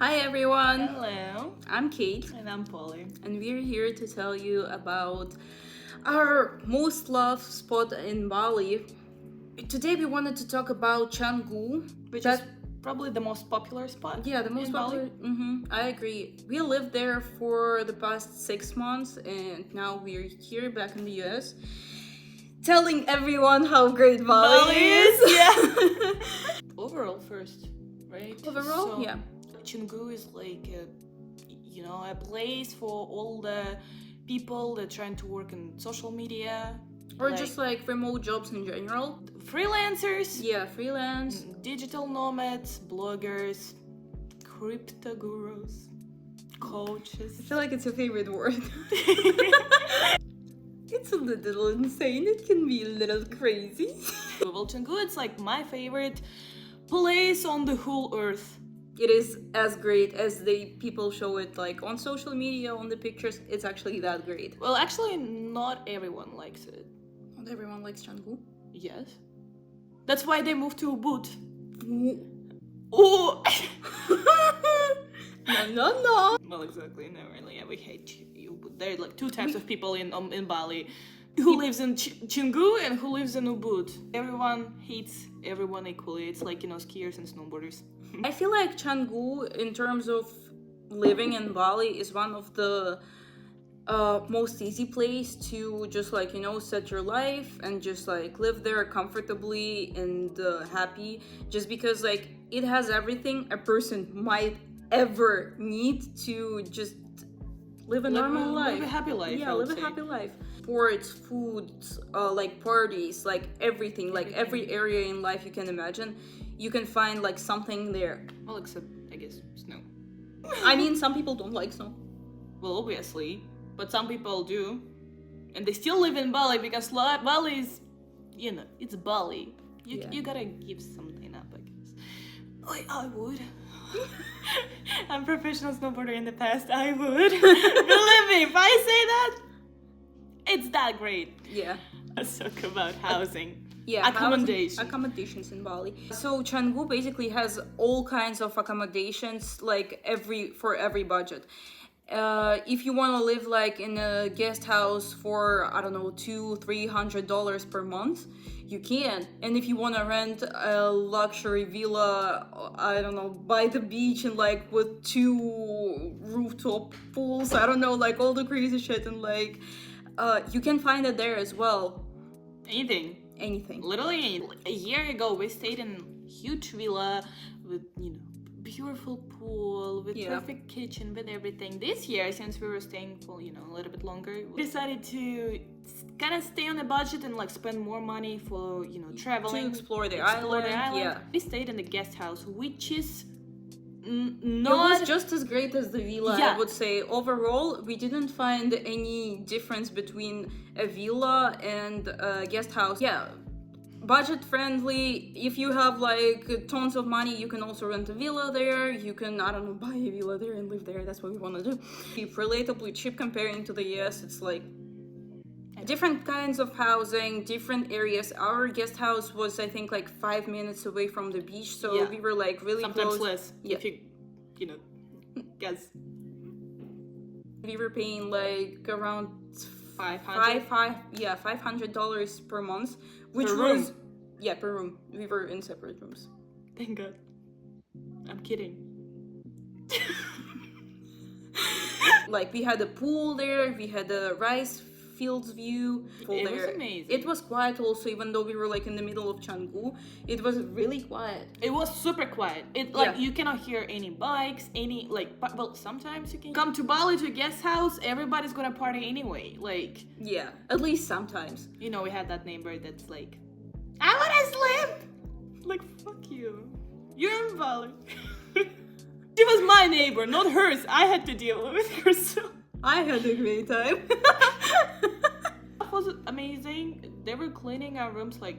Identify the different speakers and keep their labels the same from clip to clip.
Speaker 1: Hi everyone,
Speaker 2: Hello.
Speaker 1: I'm Kate
Speaker 2: And I'm Polly.
Speaker 1: and we're here to tell you about our most loved spot in Bali. Today we wanted to talk about Canggu,
Speaker 2: Which is probably the most popular spot.
Speaker 1: yeah, the most
Speaker 2: in
Speaker 1: popular.
Speaker 2: Bali.
Speaker 1: I agree. We lived there for the past 6 months and now we're here back in the US telling everyone how great Bali is.
Speaker 2: Yeah. Overall first, right?
Speaker 1: Overall,
Speaker 2: So,
Speaker 1: yeah.
Speaker 2: Canggu is like a place for all the people that trying to work in social media.
Speaker 1: Or just like remote jobs in general.
Speaker 2: Freelancers.
Speaker 1: Yeah, freelance.
Speaker 2: Digital nomads, bloggers, crypto gurus, coaches.
Speaker 1: I feel like it's your favorite word. It's a little insane. It can be a little crazy.
Speaker 2: Well, Canggu, it's like my favorite place on the whole earth.
Speaker 1: It is as great as people show it like on social media, on the pictures. It's actually that great.
Speaker 2: Well, actually, not everyone likes it.
Speaker 1: Not everyone likes Canggu.
Speaker 2: Yes. That's why they moved to Ubud.
Speaker 1: Oh. No.
Speaker 2: Well, exactly. No, really. Yeah, we hate Ubud. There are like two types of people in Bali. Who lives in Canggu and who lives in Ubud. Everyone hates everyone equally. It's like, skiers and snowboarders.
Speaker 1: I feel like Canggu, in terms of living in Bali, is one of the most easy place to just like set your life and just like live there comfortably and happy, just because like it has everything a person might ever need to just live a normal life,
Speaker 2: live a happy life.
Speaker 1: Yeah, live a happy life. Sports, foods, like parties, like everything, like every area in life you can imagine, you can find like something there.
Speaker 2: Well, except I guess snow.
Speaker 1: I mean, some people don't like snow.
Speaker 2: Well, obviously, but some people do, and they still live in Bali because Bali is, it's Bali. You gotta give something up, I guess. I would. I'm a professional snowboarder in the past. I would. Believe me, if I say that, it's that great.
Speaker 1: Yeah.
Speaker 2: Let's talk about housing.
Speaker 1: Yeah,
Speaker 2: accommodations
Speaker 1: in Bali. So Canggu basically has all kinds of accommodations, like for every budget. If you want to live like in a guest house for I don't know $200-300 per month, you can. And if you want to rent a luxury villa, I don't know, by the beach and like with 2 rooftop pools, I don't know, like all the crazy shit, and like you can find it there as well.
Speaker 2: Anything. Literally anything. A year ago, we stayed in a huge villa with, beautiful pool, with perfect kitchen, with everything. This year, since we were staying for, a little bit longer, we decided to kind of stay on a budget and like spend more money for, traveling.
Speaker 1: To explore the island. Yeah.
Speaker 2: We stayed in the guest house, which is
Speaker 1: it was just as great as the villa.
Speaker 2: Yeah.
Speaker 1: I would say overall we didn't find any difference between a villa and a guest house. Yeah, budget friendly. If you have like tons of money, you can also rent a villa there. You can, I don't know, buy a villa there and live there. That's what we want to do. Cheap, relatively cheap comparing to the US. It's like different kinds of housing, different areas. Our guest house was, I think, like 5 minutes away from the beach, so we were like really
Speaker 2: sometimes
Speaker 1: close.
Speaker 2: Less.
Speaker 1: Yeah.
Speaker 2: If you guess.
Speaker 1: We were paying like around $500 per month, which
Speaker 2: per
Speaker 1: was
Speaker 2: room.
Speaker 1: Per room. We were in separate rooms.
Speaker 2: Thank God. I'm kidding.
Speaker 1: Like we had a pool there, we had a rice fields view.
Speaker 2: It was amazing.
Speaker 1: It was quiet also, even though we were like in the middle of Canggu. It was really quiet.
Speaker 2: It was super quiet. You cannot hear any bikes, sometimes you can come to Bali to a guest house, everybody's gonna party anyway. Like,
Speaker 1: yeah, at least sometimes.
Speaker 2: We had that neighbor that's like, I wanna sleep. Like, fuck you. You're in Bali. She was my neighbor, not hers. I had to deal with her, so
Speaker 1: I had a great time.
Speaker 2: It was amazing. They were cleaning our rooms like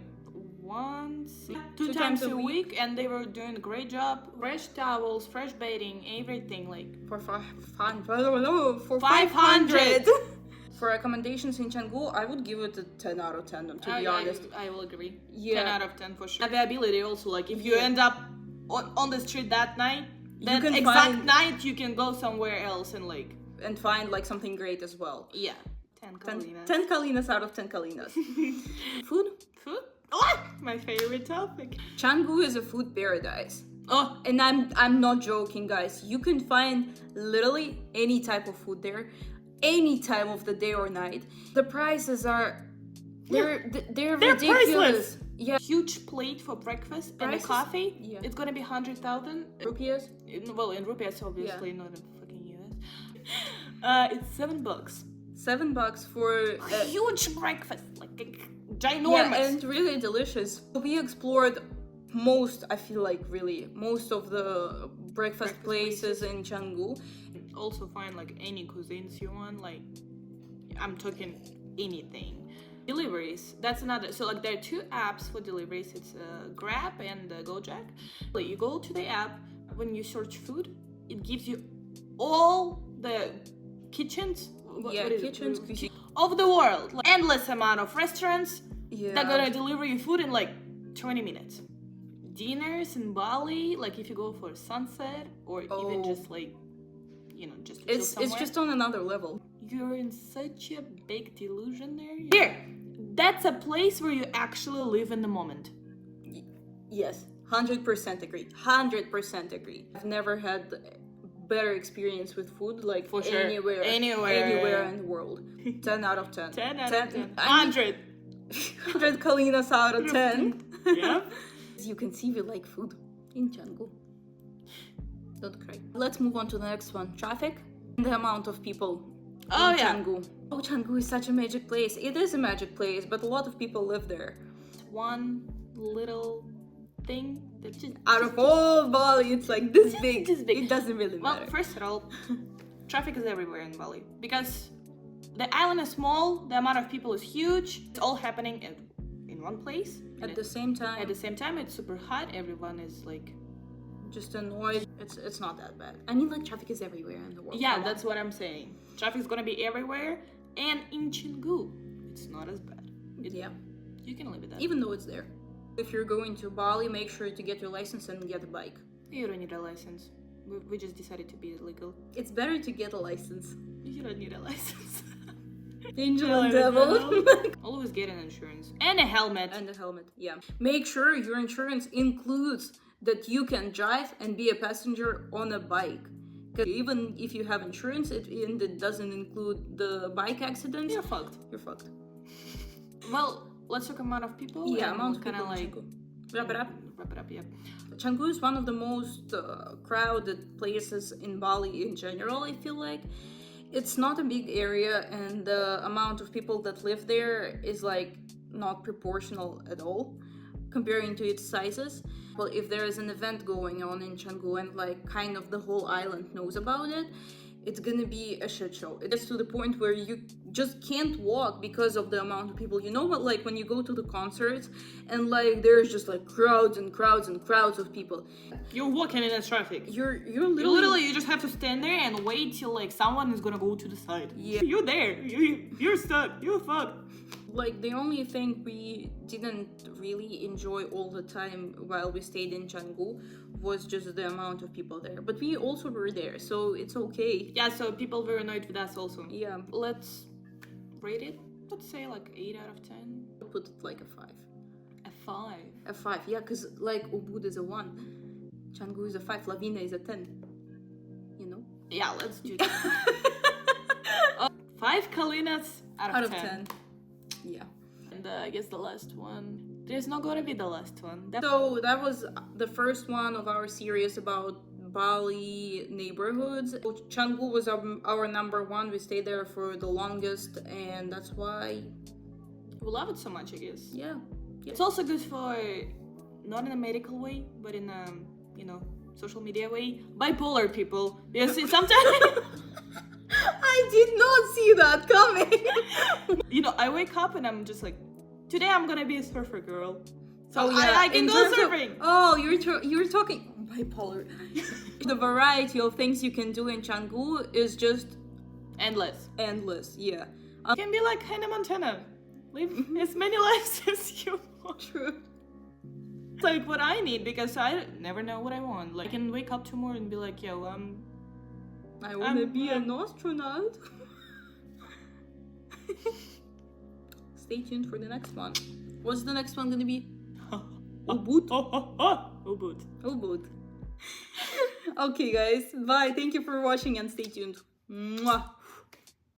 Speaker 2: two times a week, and they were doing a great job. Fresh towels, fresh bedding, everything, like
Speaker 1: for 500. For accommodations in Canggu, I would give it a 10 out of 10, to be honest.
Speaker 2: I will agree.
Speaker 1: Yeah.
Speaker 2: 10 out of 10 for sure. Availability also, like if you end up on the street that night, That
Speaker 1: can
Speaker 2: exact
Speaker 1: find
Speaker 2: night you can go somewhere else and like
Speaker 1: and find like something great as well.
Speaker 2: 10 kalinas.
Speaker 1: 10 kalinas out of 10 kalinas. Food?
Speaker 2: Food? Oh, my favorite topic.
Speaker 1: Canggu is a food paradise.
Speaker 2: Oh,
Speaker 1: And I'm not joking, guys. You can find literally any type of food there, any time of the day or night. The prices are they're ridiculous.
Speaker 2: priceless.
Speaker 1: Yeah,
Speaker 2: huge plate for breakfast and a
Speaker 1: Prices?
Speaker 2: coffee.
Speaker 1: Yeah.
Speaker 2: It's gonna be 100,000
Speaker 1: rupees.
Speaker 2: Well, in rupees, obviously, not in fucking US. It's $7.
Speaker 1: $7 for
Speaker 2: Huge breakfast, like
Speaker 1: yeah,
Speaker 2: ginormous.
Speaker 1: and really delicious. We explored most of the breakfast places in Canggu.
Speaker 2: Also find like any cuisines you want. Like, I'm talking anything. Deliveries. That's another. So like there are two apps for deliveries. It's Grab and Gojek. Like, you go to the app. When you search food, it gives you all the kitchens. What is it?
Speaker 1: Kitchens, cuisine.
Speaker 2: Of the world. Like, endless amount of restaurants.
Speaker 1: Yeah.
Speaker 2: They're gonna deliver you food in like 20 minutes. Dinners in Bali, like if you go for sunset or even just like, just to chill
Speaker 1: It's
Speaker 2: somewhere.
Speaker 1: just on another level.
Speaker 2: You're in such a big delusion there. Here, that's a place where you actually live in the moment.
Speaker 1: Yes, 100% agree. 100% agree. I've never had better experience with food, like
Speaker 2: For sure.
Speaker 1: anywhere in the world. 10 out of 10.
Speaker 2: 10 out of 10.
Speaker 1: 100. 100 kalinas out of 10.
Speaker 2: Yeah.
Speaker 1: As you can see, we like food in Canggu. Don't cry. Let's move on to the next one. Traffic and the amount of people
Speaker 2: Oh,
Speaker 1: in
Speaker 2: yeah.
Speaker 1: Canggu. Oh, Canggu is such a magic place. It is a magic place, but a lot of people live there.
Speaker 2: One little thing that just
Speaker 1: Out of all Bali, it's like this big.
Speaker 2: this big.
Speaker 1: It doesn't really
Speaker 2: Well,
Speaker 1: matter.
Speaker 2: first of all, traffic is everywhere in Bali because the island is small, the amount of people is huge. It's all happening in one place.
Speaker 1: At the same time,
Speaker 2: At the same time, it's super hot. Everyone is like,
Speaker 1: just annoyed. It's not that bad. I mean, like, traffic is everywhere in the world.
Speaker 2: yeah,
Speaker 1: Come on.
Speaker 2: that's what I'm saying. Traffic is gonna be everywhere, and in Canggu, it's not as bad.
Speaker 1: Yeah,
Speaker 2: You can live with that.
Speaker 1: even though it's there. If you're going to Bali, make sure to get your license and get a bike.
Speaker 2: You don't need a license. We just decided to be illegal.
Speaker 1: It's better to get a license.
Speaker 2: You don't need a license.
Speaker 1: Angel
Speaker 2: and
Speaker 1: and devil.
Speaker 2: Always get an insurance and a helmet.
Speaker 1: And a helmet, yeah. Make sure your insurance includes that you can drive and be a passenger on a bike. Because even if you have insurance and it doesn't include the bike accidents,
Speaker 2: You're fucked.
Speaker 1: you're fucked.
Speaker 2: Well, let's talk amount of people.
Speaker 1: Yeah,
Speaker 2: and
Speaker 1: amount of
Speaker 2: kinda
Speaker 1: people in
Speaker 2: like
Speaker 1: Canggu. Wrap it up.
Speaker 2: wrap it up. Yeah.
Speaker 1: Canggu is one of the most crowded places in Bali in general, I feel like. It's not a big area, and the amount of people that live there is like not proportional at all comparing to its sizes. Well, if there is an event going on in Canggu and like kind of the whole island knows about it, it's gonna be a shit show. It gets to the point where you just can't walk because of the amount of people. You know what, like when you go to the concerts and like there's just like crowds and crowds and crowds of people.
Speaker 2: You're walking in the traffic.
Speaker 1: You're
Speaker 2: You literally, you just have to stand there and wait till like someone is gonna go to the side.
Speaker 1: Yeah.
Speaker 2: You're there. You're stuck. You're fucked.
Speaker 1: Like the only thing we didn't really enjoy all the time while we stayed in Canggu was just the amount of people there. But we also were there, so it's okay.
Speaker 2: Yeah. So people were annoyed with us also.
Speaker 1: Yeah,
Speaker 2: Let's rate it. Let's say like 8 out of 10.
Speaker 1: I'll put it like a 5.
Speaker 2: A 5.
Speaker 1: A 5, yeah, because like Ubud is a 1, Canggu is a 5, Lavina is a 10. You know?
Speaker 2: Yeah. Let's do that. 5 kalinas out of 10.
Speaker 1: Yeah.
Speaker 2: And I guess the last one. There's not gonna be the last one.
Speaker 1: So that was the first one of our series about Bali neighborhoods. Canggu was our number 1. We stayed there for the longest, and that's why,
Speaker 2: We love it so much, I guess.
Speaker 1: yeah.
Speaker 2: It's also good for, not in a medical way, but in a, social media way, bipolar people. Because sometimes,
Speaker 1: I did not see that coming.
Speaker 2: I wake up and I'm just like, today I'm gonna be a surfer girl. So
Speaker 1: Oh, yeah.
Speaker 2: I can
Speaker 1: In
Speaker 2: go
Speaker 1: terms of-
Speaker 2: surfing.
Speaker 1: you're talking bipolar. The variety of things you can do in Canggu is just
Speaker 2: Endless.
Speaker 1: endless. Yeah.
Speaker 2: You can be like Hannah Montana. Live as many lives as you want.
Speaker 1: True.
Speaker 2: It's like what I need, because I never know what I want. Like I can wake up tomorrow and be like, yo,
Speaker 1: I want to be an astronaut. Stay tuned for the next one. What's the next one gonna be? Ubud.
Speaker 2: Ubud.
Speaker 1: Ubud. Okay, guys. Bye. Thank you for watching and stay tuned. Mwah.